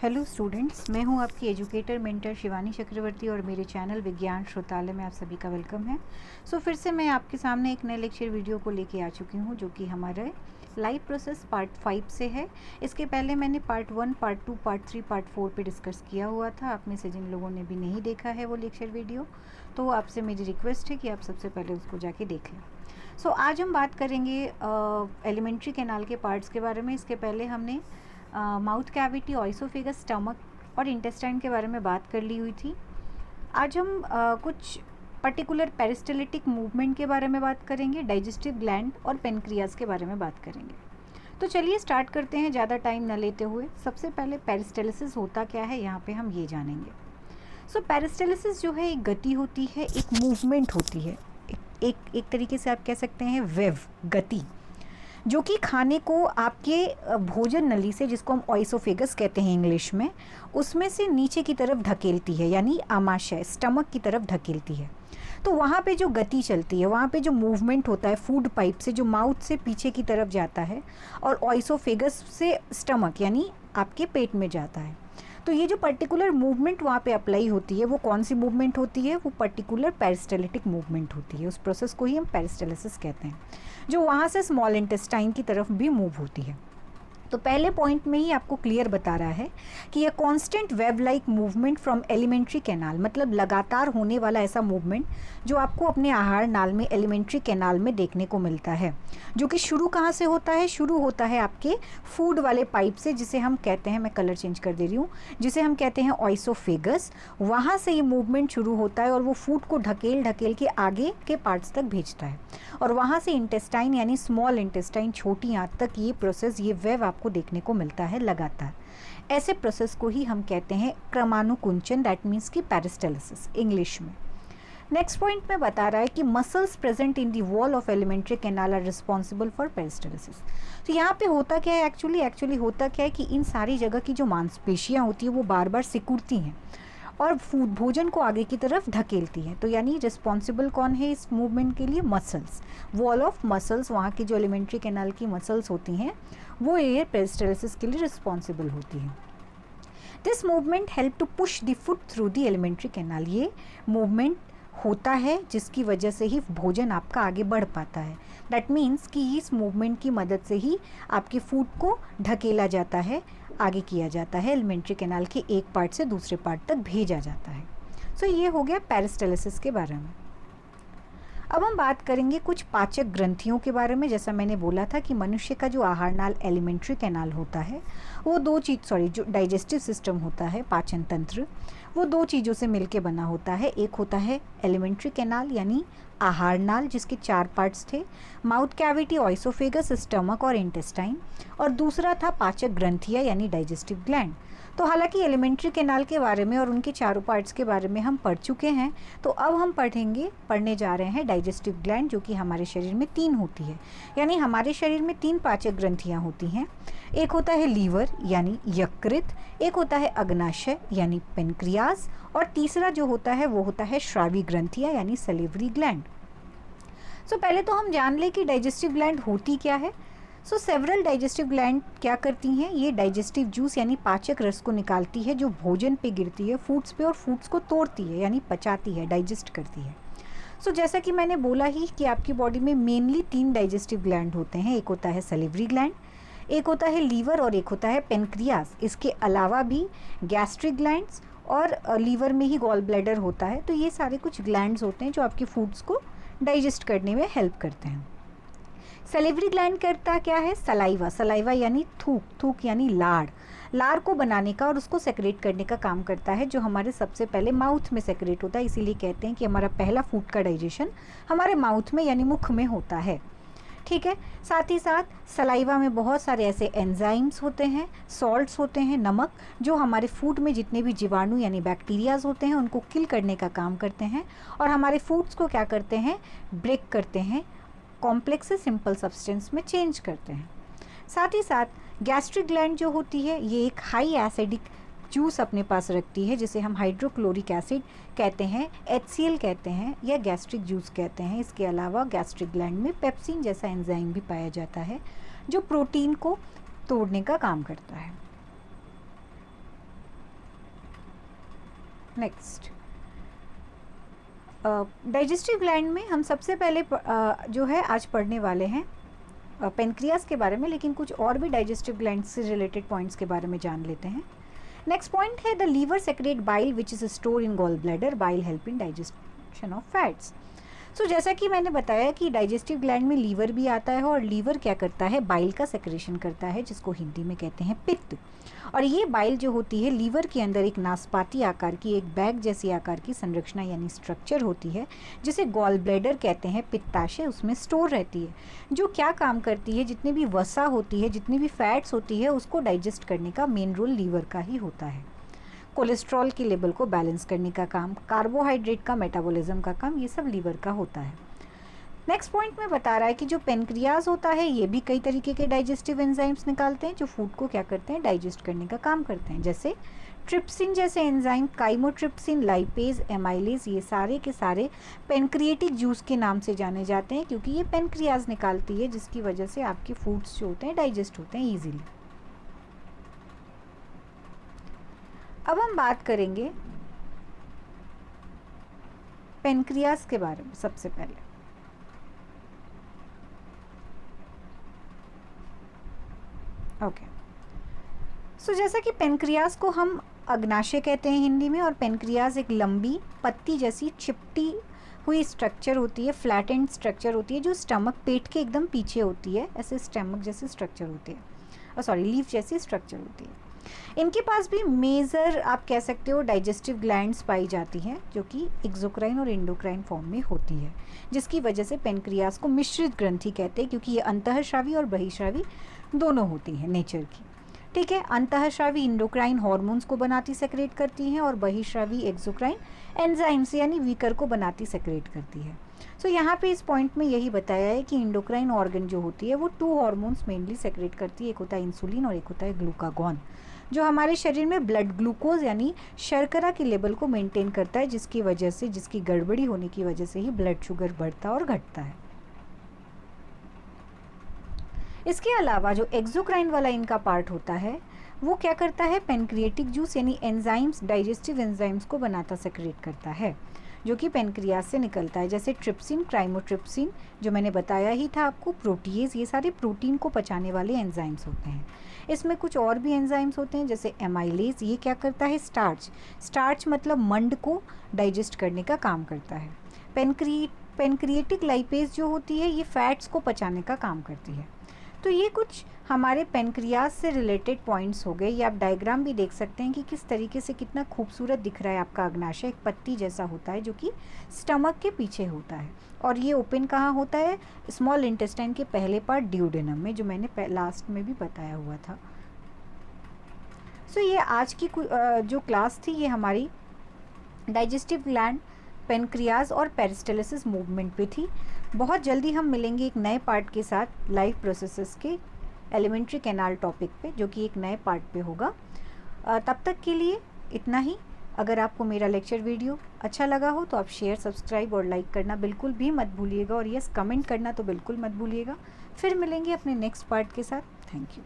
Hello students, मैं हूं आपकी एजुकेटर मेंटर शिवानी चक्रवर्ती और मेरे चैनल विज्ञान श्रोतालय में आप सभी का वेलकम है। फिर से मैं आपके सामने एक नए लेक्चर वीडियो को लेके आ चुकी हूं जो कि हमारे लाइफ प्रोसेस पार्ट 5 से है। इसके पहले मैंने पार्ट 1, पार्ट 2, पार्ट 3, पार्ट 4 पे डिस्कस किया हुआ था। आप में से जिन लोगों ने भी नहीं देखा है वो लेक्चर वीडियो, तो आपसे मेरी रिक्वेस्ट है कि आप सबसे पहले उसको जाके देख लें। आज हम बात करेंगे एलिमेंट्री कैनाल के पार्ट्स के बारे में। इसके पहले हमने माउथ कैविटी, ऑइसोफेगस, स्टमक और इंटेस्टाइन के बारे में बात कर ली हुई थी। आज हम कुछ पर्टिकुलर पेरिस्टलिटिक मूवमेंट के बारे में बात करेंगे, डाइजेस्टिव ग्लैंड और पेनक्रियाज के बारे में बात करेंगे। तो चलिए स्टार्ट करते हैं ज़्यादा टाइम न लेते हुए। सबसे पहले पेरिस्टेलिसिस होता क्या है, यहाँ पे हम ये जानेंगे। पेरिस्टेलिसिस जो है एक गति होती है, एक मूवमेंट होती है, एक तरीके से आप कह सकते हैं वेव, गति, जो कि खाने को आपके भोजन नली से, जिसको हम ऑइसोफेगस कहते हैं इंग्लिश में, उसमें से नीचे की तरफ धकेलती है, यानी आमाशय, स्टमक की तरफ धकेलती है। तो वहाँ पे जो गति चलती है, वहाँ पे जो मूवमेंट होता है फूड पाइप से, जो माउथ से पीछे की तरफ जाता है और ऑइसोफेगस से स्टमक यानी आपके पेट में जाता है। तो ये जो पर्टिकुलर मूवमेंट वहाँ पे अप्लाई होती है, वो कौन सी मूवमेंट होती है? वो पर्टिकुलर पेरिस्टेलिटिक मूवमेंट होती है। उस प्रोसेस को ही हम पेरिस्टेलिसिस कहते हैं, जो वहाँ से स्मॉल इंटेस्टाइन की तरफ भी मूव होती है। तो पहले पॉइंट में ही आपको क्लियर बता रहा है कि ये constant web like movement from alimentary canal, मतलब लगातार होने वाला ऐसा मूवमेंट जो आपको अपने आहार नाल में, एलिमेंट्री कैनाल में देखने को मिलता है, जो कि शुरू कहाँ से होता है? शुरू होता है आपके फूड वाले पाइप से, जिसे हम कहते हैं, मैं कलर चेंज कर दे रही हूँ, जिसे हम कहते हैं ऑइसोफेगस। वहाँ से ये मूवमेंट शुरू होता है और वो फूड को ढकेल ढकेल के आगे के पार्ट्स तक भेजता है, और वहाँ से इंटेस्टाइन यानी स्मॉल इंटेस्टाइन, छोटी आंत तक ये प्रोसेस, ये वेव आपको देखने को मिलता है लगातार। ऐसे प्रोसेस को ही हम कहते हैं क्रमानुकुंचन, दैट मीन्स की पेरिस्टेलिसिस इंग्लिश में। नेक्स्ट पॉइंट में बता रहा है कि muscles present in the wall of alimentary canal are responsible for peristalsis. तो यहाँ पे होता क्या है, एक्चुअली होता क्या है कि इन सारी जगह की जो मांसपेशियाँ होती है वो बार बार सिकुड़ती हैं और भोजन को आगे की तरफ धकेलती है। तो यानी रिस्पॉन्सिबल कौन है इस मूवमेंट के लिए? मसल्स, वॉल ऑफ मसल्स, वहाँ की जो एलिमेंट्री कैनाल की मसल्स होती हैं वो ये पेरिस्टेलिसिस के लिए रिस्पॉन्सिबल होती हैं। This movement help to push the food through the alimentary canal. ये मूवमेंट होता है जिसकी वजह से ही भोजन आपका आगे बढ़ पाता है। दैट मीन्स कि इस मूवमेंट की मदद से ही आपके फूड को ढकेला जाता है, आगे किया जाता है, एलिमेंट्री कैनाल के एक पार्ट से दूसरे पार्ट तक भेजा जाता है। ये हो गया पेरिस्टेलिसिस के बारे में। अब हम बात करेंगे कुछ पाचक ग्रंथियों के बारे में। जैसा मैंने बोला था कि मनुष्य का जो आहार नाल, एलिमेंट्री कैनाल होता है, वो जो डाइजेस्टिव सिस्टम होता है, पाचन तंत्र, वो दो चीज़ों से मिलके बना होता है। एक होता है एलिमेंट्री कैनाल यानी आहार नाल, जिसके 4 पार्ट्स थे, माउथ कैविटी, ऑइसोफेगस, स्टमक और इंटेस्टाइन, और दूसरा था पाचक ग्रंथियाँ यानी डाइजेस्टिव ग्लैंड। तो हालांकि एलिमेंट्री कैनाल के बारे में और उनके चारों पार्ट्स के बारे में हम पढ़ चुके हैं, तो अब हम पढ़ने जा रहे हैं डाइजेस्टिव ग्लैंड, जो कि हमारे शरीर में 3 होती है। यानी हमारे शरीर में 3 पाचक ग्रंथियाँ होती हैं। एक होता है लीवर यानी यकृत, एक होता है अग्नाशय यानी पेनक्रियाज, और तीसरा जो होता है वो होता है श्रावी ग्रंथियाँ यानी सलिवरी ग्लैंड। पहले तो हम जान लें कि डाइजेस्टिव ग्लैंड होती क्या है। सेवरल डाइजेस्टिव ग्लैंड क्या करती हैं? ये डाइजेस्टिव जूस यानी पाचक रस को निकालती है, जो भोजन पे गिरती है, फूड्स पे, और फूड्स को तोड़ती है यानी पचाती है, डाइजेस्ट करती है। जैसा कि मैंने बोला ही कि आपकी बॉडी में मेनली 3 डाइजेस्टिव ग्लैंड होते हैं। एक होता है सलिवरी ग्लैंड, एक होता है लीवर और एक होता है पेनक्रियास। इसके अलावा भी गैस्ट्रिक ग्लैंड्स और लीवर में ही गॉल ब्लैडर होता है। तो ये सारे कुछ ग्लैंड्स होते हैं जो आपके फूड्स को डाइजेस्ट करने में हेल्प करते हैं। सलिवरी ग्लैंड करता क्या है? सलाइवा यानी थूक यानी लार को बनाने का और उसको सेक्रेट करने का काम करता है, जो हमारे सबसे पहले माउथ में सेक्रेट होता है। इसीलिए कहते हैं कि हमारा पहला फूड का डाइजेशन हमारे माउथ में यानी मुख में होता है। ठीक है, साथ ही साथ सलाइवा में बहुत सारे ऐसे एंजाइम्स होते हैं, सॉल्ट्स होते हैं, नमक, जो हमारे फूड में जितने भी जीवाणु यानी बैक्टीरियाज होते हैं उनको किल करने का काम करते हैं और हमारे फूड्स को क्या करते हैं? ब्रेक करते हैं, कॉम्प्लेक्स से सिंपल सब्सटेंस में चेंज करते हैं। साथ ही साथ गैस्ट्रिक ग्लैंड जो होती है, ये एक हाई एसिडिक जूस अपने पास रखती है, जिसे हम हाइड्रोक्लोरिक एसिड कहते हैं, HCl कहते हैं, या गैस्ट्रिक जूस कहते हैं। इसके अलावा गैस्ट्रिक ग्लैंड में पेप्सिन जैसा एंजाइम भी पाया जाता है, जो प्रोटीन को तोड़ने का काम करता है। नेक्स्ट, डाइजेस्टिव ग्लैंड में हम सबसे पहले जो है आज पढ़ने वाले हैं पेनक्रियास के बारे में, लेकिन कुछ और भी डाइजेस्टिव ग्लैंड से रिलेटेड पॉइंट्स के बारे में जान लेते हैं। नेक्स्ट पॉइंट है the liver secrete bile which is store in gall bladder, bile help in digestion of fats. So जैसा कि मैंने बताया कि डाइजेस्टिव ग्लैंड में लीवर भी आता है, और लीवर क्या करता है, बाइल का सेक्रेशन करता है, जिसको हिंदी में कहते हैं पित्त। और ये बाइल जो होती है लीवर के अंदर एक नासपाती आकार की, एक बैग जैसी आकार की संरचना यानी स्ट्रक्चर होती है, जिसे गॉल ब्लैडर कहते हैं, पित्ताशय, उसमें स्टोर रहती है, जो क्या काम करती है, जितनी भी वसा होती है, जितनी भी फैट्स होती है, उसको डाइजेस्ट करने का मेन रोल लीवर का ही होता है। कोलेस्ट्रॉल के लेवल को बैलेंस करने का काम, कार्बोहाइड्रेट का मेटाबॉलिज्म का काम, ये सब लीवर का होता है। नेक्स्ट पॉइंट में बता रहा है कि जो पेनक्रियाज होता है ये भी कई तरीके के डाइजेस्टिव एंजाइम्स निकालते हैं, जो फूड को क्या करते हैं, डाइजेस्ट करने का काम करते हैं, जैसे ट्रिप्सिन जैसे एंजाइम, काइमोट्रिप्सिन, लाइपेज, एमाइलेज, ये सारे के सारे पेनक्रिएटिक जूस के नाम से जाने जाते हैं, क्योंकि ये पेनक्रियाज निकालती है, जिसकी वजह से आपके फूड्स जो होते हैं डाइजेस्ट होते हैं ईजिली। अब हम बात करेंगे पेनक्रियास के बारे में। सबसे पहले सो जैसा कि पेनक्रियास को हम अग्नाशय कहते हैं हिंदी में, और पेनक्रियास एक लंबी पत्ती जैसी चिपटी हुई स्ट्रक्चर होती है, फ्लैट एंड स्ट्रक्चर होती है, जो स्टमक, पेट के एकदम पीछे होती है, ऐसे स्टमक जैसी स्ट्रक्चर होती है, लीफ जैसी स्ट्रक्चर होती है। इनके पास भी मेजर आप कह सकते हो डाइजेस्टिव ग्लैंड्स पाई जाती हैं, जो कि एक्सोक्राइन और एंडोक्राइन फॉर्म में होती है, जिसकी वजह से पेनक्रियास को मिश्रित ग्रंथि कहते हैं, क्योंकि ये अंतःस्रावी और बहिःस्रावी दोनों होती हैं नेचर की। ठीक है, अंतःस्रावी इंडोक्राइन हार्मोन्स को बनाती सेक्रेट करती हैं, और बहिःस्रावी एक्सोक्राइन एंजाइम्स यानी वीकर को बनाती सेक्रेट करती है। सो यहाँ पे इस पॉइंट में यही बताया है कि इंडोक्राइन ऑर्गन जो होती है वो 2 हार्मोन्स मेनली सेक्रेट करती है, एक होता है इंसुलिन और एक होता है ग्लूकागॉन, जो हमारे शरीर में ब्लड ग्लूकोज यानी शर्करा के लेवल को मेंटेन करता है, जिसकी वजह से, जिसकी गड़बड़ी होने की वजह से ही ब्लड शुगर बढ़ता और घटता है। इसके अलावा जो एक्सोक्राइन वाला इनका पार्ट होता है वो क्या करता है, पेनक्रिएटिक जूस यानी एंजाइम्स, डाइजेस्टिव एंजाइम्स को बनाता सेक्रेट करता है, जो कि पेनक्रियास से निकलता है, जैसे ट्रिप्सिन, क्राइमोट्रिप्सिन, जो मैंने बताया ही था आपको, प्रोटीएज, ये सारे प्रोटीन को पचाने वाले एंजाइम्स होते हैं। इसमें कुछ और भी एंजाइम्स होते हैं, जैसे एमाइलेज, ये क्या करता है, स्टार्च मतलब मंड को डाइजेस्ट करने का काम करता है। पेनक्रिएटिक लाइपेज जो होती है ये फैट्स को पचाने का काम करती है। तो ये कुछ हमारे पेनक्रियास से रिलेटेड पॉइंट्स हो गए। ये आप डायग्राम भी देख सकते हैं कि किस तरीके से कितना खूबसूरत दिख रहा है आपका अग्नाशय, एक पत्ती जैसा होता है जो कि स्टमक के पीछे होता है, और ये ओपन कहाँ होता है, स्मॉल इंटेस्टाइन के पहले पार्ट ड्यूडेनम में, जो मैंने लास्ट में भी बताया हुआ था। सो ये आज की जो क्लास थी ये हमारी डाइजेस्टिव ग्लैंड, पेनक्रियाज और पेरिस्टालसिस मूवमेंट पे थी। बहुत जल्दी हम मिलेंगे एक नए पार्ट के साथ, लाइफ प्रोसेसेस के एलिमेंट्री कैनाल टॉपिक पे, जो कि एक नए पार्ट पे होगा। तब तक के लिए इतना ही। अगर आपको मेरा लेक्चर वीडियो अच्छा लगा हो तो आप शेयर, सब्सक्राइब और लाइक करना बिल्कुल भी मत भूलिएगा, और यस, कमेंट करना तो बिल्कुल मत भूलिएगा। फिर मिलेंगे अपने नेक्स्ट पार्ट के साथ। Thank you.